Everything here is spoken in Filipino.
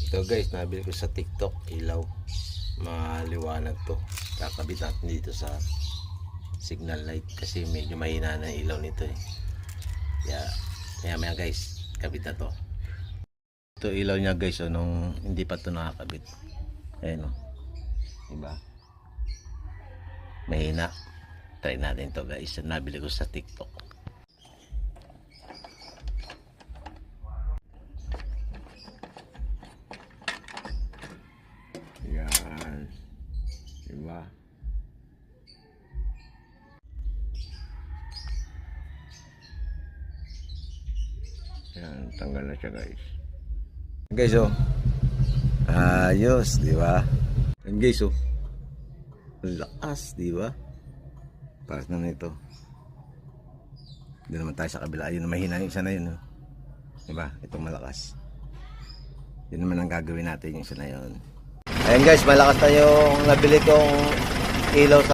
Ito guys, nabili ko sa TikTok, ilaw. Maliwanag to. Kakabit natin dito sa signal light kasi medyo mahina na ilaw nito eh. Kaya maya guys, kabit na to. Ito ilaw niya guys, nung hindi pa to nakakabit. Ayan o. Diba? Mahina. Try natin to guys. Nabili ko sa TikTok. Yan. Diba? Yan, tanggal na siya guys. Guys oh. Ayos, diba? Yan guys oh. Lakas, diba? Paras na nito. Doon naman tayo sa kabila. Ayun, mahina yung isa na yun. Diba? Itong malakas. Yun naman ang gagawin natin yung isa na yun. Ayan guys, malakas na yung nabili kong ilaw sa